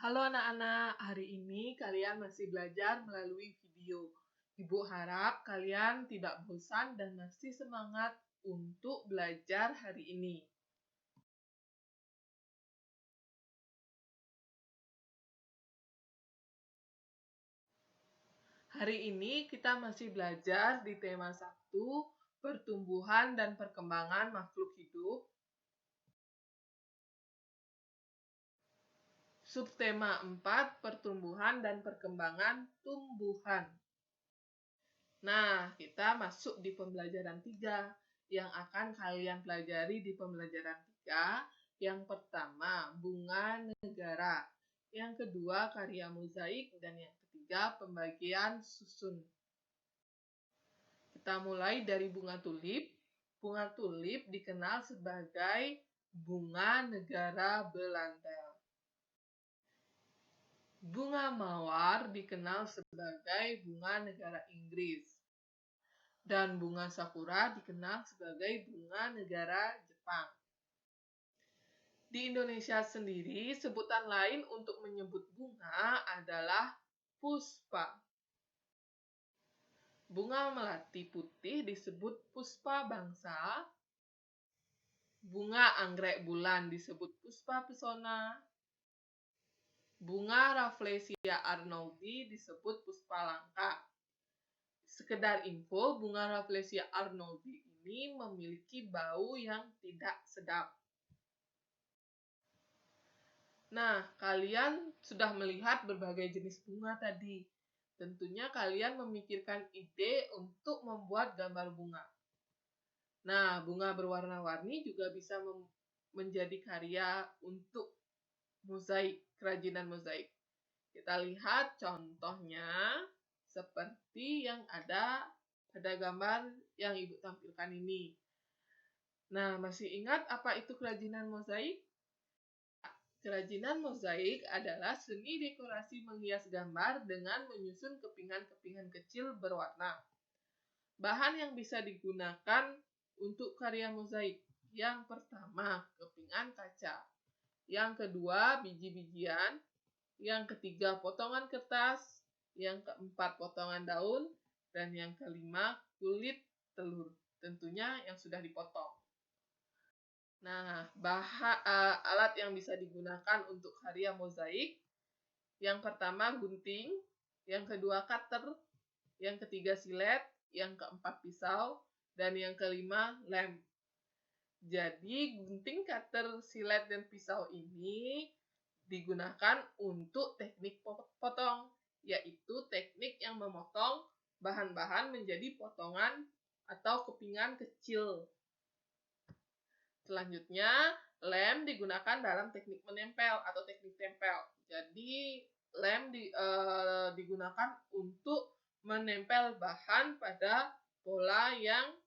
Halo anak-anak, hari ini kalian masih belajar melalui video. Ibu harap kalian tidak bosan dan masih semangat untuk belajar hari ini. Hari ini kita masih belajar di tema 1, pertumbuhan dan perkembangan makhluk hidup. Subtema 4, pertumbuhan dan perkembangan tumbuhan. Nah, kita masuk di pembelajaran 3 yang akan kalian pelajari di pembelajaran 3. Yang pertama, bunga negara. Yang kedua, karya mozaik. Dan yang ketiga, pembagian susun. Kita mulai dari bunga tulip. Bunga tulip dikenal sebagai bunga negara Belanda. Bunga mawar dikenal sebagai bunga negara Inggris. Dan bunga sakura dikenal sebagai bunga negara Jepang. Di Indonesia sendiri, sebutan lain untuk menyebut bunga adalah puspa. Bunga melati putih disebut puspa bangsa. Bunga anggrek bulan disebut puspa pesona. Bunga Rafflesia arnoldi disebut puspa langka. Sekedar info, bunga Rafflesia arnoldi ini memiliki bau yang tidak sedap. Nah, kalian sudah melihat berbagai jenis bunga tadi. Tentunya kalian memikirkan ide untuk membuat gambar bunga. Nah, bunga berwarna-warni juga bisa menjadi karya untuk mozaik, kerajinan mozaik. Kita lihat contohnya seperti yang ada pada gambar yang Ibu tampilkan ini. Nah, masih ingat apa itu kerajinan mozaik? Kerajinan mozaik adalah seni dekorasi menghias gambar dengan menyusun kepingan-kepingan kecil berwarna. Bahan yang bisa digunakan untuk karya mozaik. Yang pertama, kepingan kaca. Yang kedua, biji-bijian. Yang ketiga, potongan kertas. Yang keempat, potongan daun. Dan yang kelima, kulit telur. Tentunya yang sudah dipotong. Nah, alat yang bisa digunakan untuk karya mozaik. Yang pertama, gunting. Yang kedua, cutter. Yang ketiga, silet. Yang keempat, pisau. Dan yang kelima, lem. Jadi, gunting, cutter, silet, dan pisau ini digunakan untuk teknik potong, yaitu teknik yang memotong bahan-bahan menjadi potongan atau kepingan kecil. Selanjutnya, lem digunakan dalam teknik menempel atau teknik tempel. Jadi, lem digunakan untuk menempel bahan pada pola yang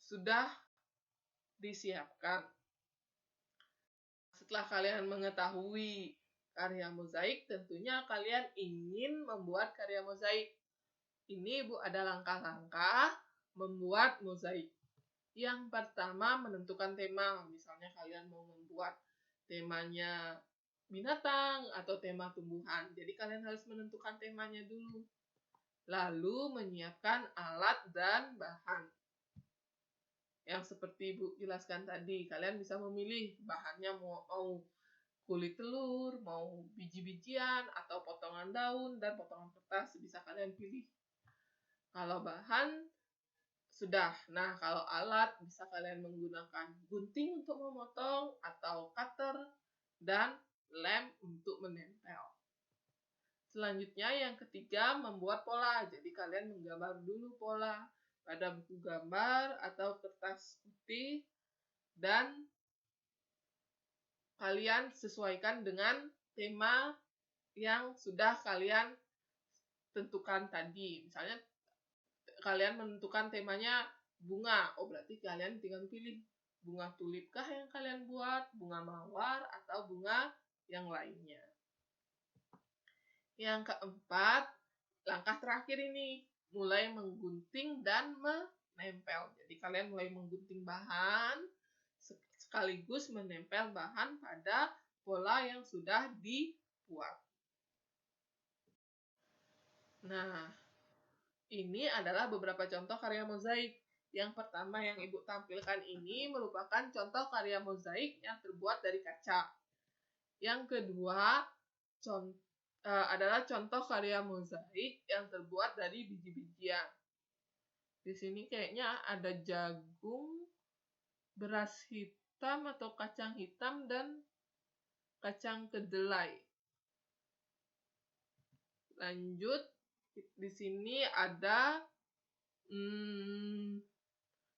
sudah disiapkan. Setelah kalian mengetahui karya mozaik, tentunya kalian ingin membuat karya mozaik. Ini Ibu ada langkah-langkah membuat mozaik. Yang pertama, menentukan tema. Misalnya kalian mau membuat temanya binatang atau tema tumbuhan. Jadi kalian harus menentukan temanya dulu. Lalu menyiapkan alat dan bahan. Yang seperti Ibu jelaskan tadi, kalian bisa memilih bahannya mau kulit telur, mau biji-bijian, atau potongan daun, dan potongan kertas, bisa kalian pilih. Kalau bahan, sudah. Nah, kalau alat, bisa kalian menggunakan gunting untuk memotong, atau cutter, dan lem untuk menempel. Selanjutnya, yang ketiga, membuat pola. Jadi, kalian menggambar dulu pola pada buku gambar atau kertas putih, dan kalian sesuaikan dengan tema yang sudah kalian tentukan tadi. Misalnya, kalian menentukan temanya bunga. Oh, berarti kalian tinggal pilih bunga tulip kah yang kalian buat, bunga mawar, atau bunga yang lainnya. Yang keempat, langkah terakhir ini, mulai menggunting dan menempel. Jadi kalian mulai menggunting bahan, sekaligus menempel bahan pada pola yang sudah buat. Nah, ini adalah beberapa contoh karya mozaik. Yang pertama yang Ibu tampilkan ini merupakan contoh karya mozaik yang terbuat dari kaca. Yang kedua adalah contoh karya mozaik yang terbuat dari biji-bijian. Di sini kayaknya ada jagung, beras hitam atau kacang hitam, dan kacang kedelai. Lanjut, di sini ada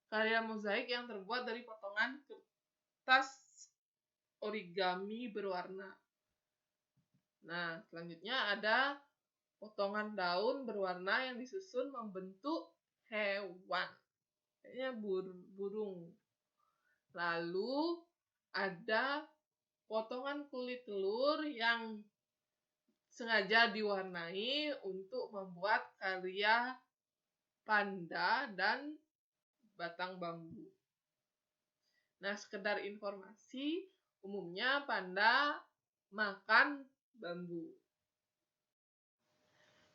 karya mozaik yang terbuat dari potongan kertas origami berwarna. Nah, selanjutnya ada potongan daun berwarna yang disusun membentuk hewan. Kayaknya burung. Lalu ada potongan kulit telur yang sengaja diwarnai untuk membuat karya panda dan batang bambu. Nah, sekedar informasi, umumnya panda makan bambu.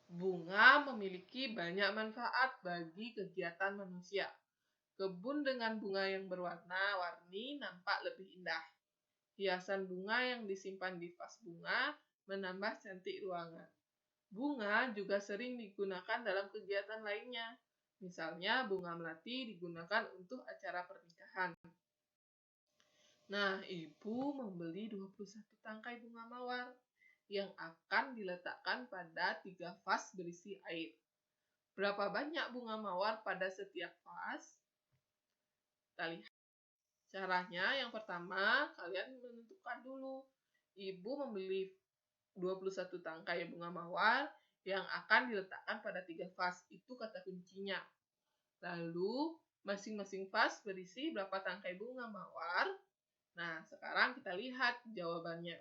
Bunga memiliki banyak manfaat bagi kegiatan manusia. Kebun dengan bunga yang berwarna-warni nampak lebih indah. Hiasan bunga yang disimpan di vas bunga menambah cantik ruangan. Bunga juga sering digunakan dalam kegiatan lainnya. Misalnya, bunga melati digunakan untuk acara pernikahan. Nah, Ibu membeli 21 tangkai bunga mawar yang akan diletakkan pada 3 vas berisi air. Berapa banyak bunga mawar pada setiap vas? Kita lihat. Caranya yang pertama, kalian menentukan dulu. Ibu membeli 21 tangkai bunga mawar yang akan diletakkan pada 3 vas. Itu kata kuncinya. Lalu, masing-masing vas berisi berapa tangkai bunga mawar? Nah, sekarang kita lihat jawabannya.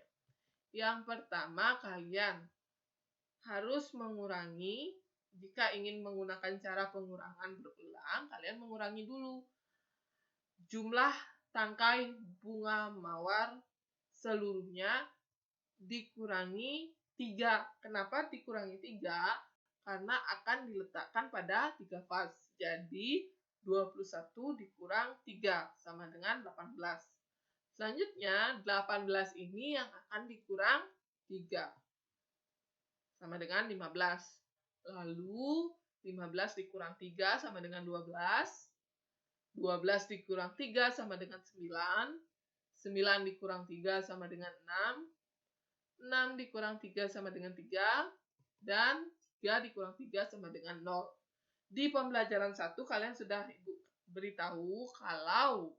Yang pertama, kalian harus mengurangi. Jika ingin menggunakan cara pengurangan berulang, kalian mengurangi dulu jumlah tangkai bunga mawar seluruhnya dikurangi 3. Kenapa dikurangi 3? Karena akan diletakkan pada 3 vas. Jadi, 21 dikurang 3 sama dengan 18. Selanjutnya, 18 ini yang akan dikurang 3 sama dengan 15. Lalu, 15 dikurang 3 sama dengan 12. 12 dikurang 3 sama dengan 9. 9 dikurang 3 sama dengan 6. 6 dikurang 3 sama dengan 3. Dan 3 dikurang 3 sama dengan 0. Di pembelajaran 1 kalian sudah Ibu beritahu kalau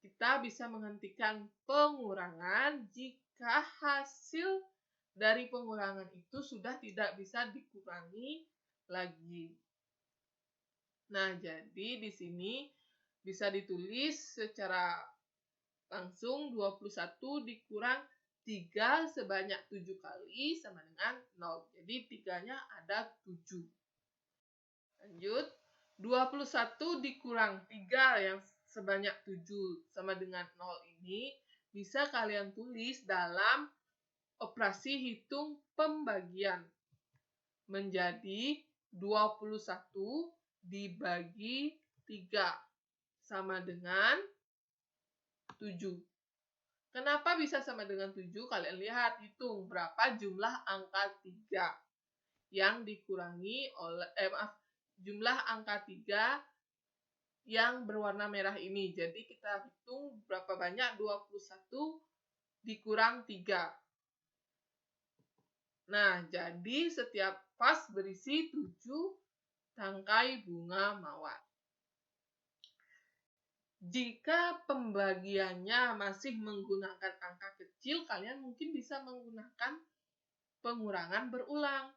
kita bisa menghentikan pengurangan jika hasil dari pengurangan itu sudah tidak bisa dikurangi lagi. Nah, jadi di sini bisa ditulis secara langsung 21 dikurang 3 sebanyak 7 kali sama dengan 0. Jadi 3-nya ada 7. Lanjut, 21 dikurang 3 yang sebanyak 7 sama dengan 0 ini bisa kalian tulis dalam operasi hitung pembagian. Menjadi 21 dibagi 3 sama dengan 7. Kenapa bisa sama dengan 7? Kalian lihat, hitung berapa jumlah angka 3 yang dikurangi oleh, jumlah angka 3 yang berwarna merah ini. Jadi kita hitung berapa banyak 21 dikurang 3. Nah, jadi setiap vas berisi 7 tangkai bunga mawar. Jika pembagiannya masih menggunakan angka kecil, kalian mungkin bisa menggunakan pengurangan berulang.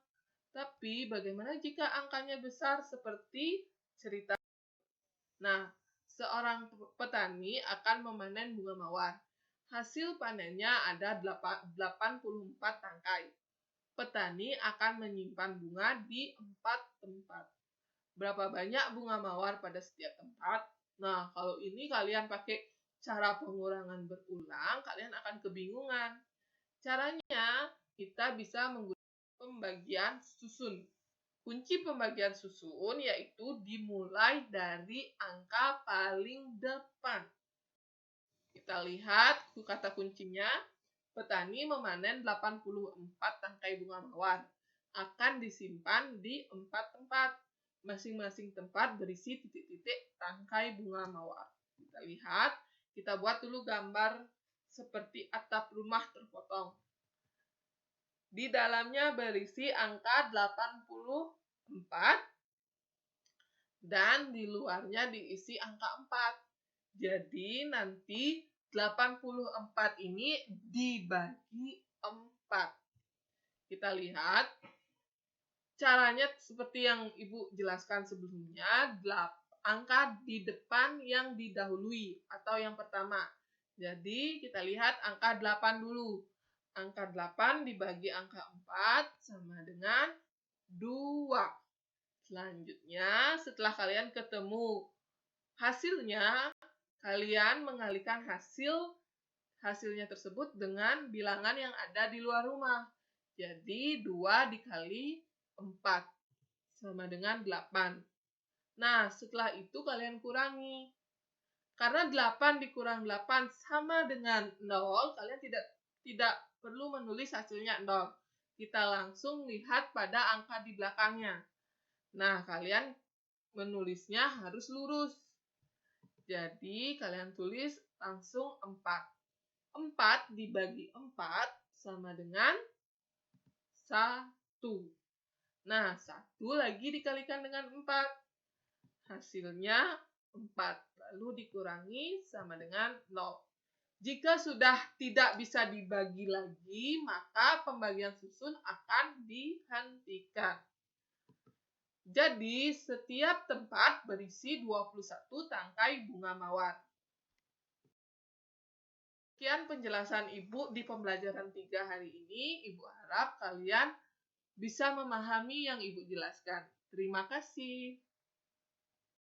Tapi bagaimana jika angkanya besar seperti cerita? Nah, seorang petani akan memanen bunga mawar. Hasil panennya ada 84 tangkai. Petani akan menyimpan bunga di 4 tempat. Berapa banyak bunga mawar pada setiap tempat? Nah, kalau ini kalian pakai cara pengurangan berulang, kalian akan kebingungan. Caranya, kita bisa menggunakan pembagian susun. Kunci pembagian susun yaitu dimulai dari angka paling depan. Kita lihat kata kuncinya, petani memanen 84 tangkai bunga mawar. Akan disimpan di 4 tempat. Masing-masing tempat berisi titik-titik tangkai bunga mawar. Kita lihat, kita buat dulu gambar seperti atap rumah terpotong. Di dalamnya berisi angka 84 dan di luarnya diisi angka 4. Jadi nanti 84 ini dibagi 4. Kita lihat caranya seperti yang Ibu jelaskan sebelumnya, angka di depan yang didahului atau yang pertama. Jadi kita lihat angka 8 dulu. Angka 8 dibagi angka 4 sama dengan 2. Selanjutnya, setelah kalian ketemu hasilnya, kalian mengalikan hasilnya tersebut dengan bilangan yang ada di luar rumah. Jadi 2 dikali 4 sama dengan 8. Nah, setelah itu kalian kurangi. Karena 8 dikurang 8 sama dengan 0, kalian tidak perlu menulis hasilnya 0. Kita langsung lihat pada angka di belakangnya. Nah, kalian menulisnya harus lurus. Jadi, kalian tulis langsung 4. 4 dibagi 4 sama dengan 1. Nah, 1 lagi dikalikan dengan 4. Hasilnya 4. Lalu dikurangi sama dengan 0. Jika sudah tidak bisa dibagi lagi, maka pembagian susun akan dihentikan. Jadi, setiap tempat berisi 21 tangkai bunga mawar. Sekian penjelasan Ibu di pembelajaran 3 hari ini. Ibu harap kalian bisa memahami yang Ibu jelaskan. Terima kasih.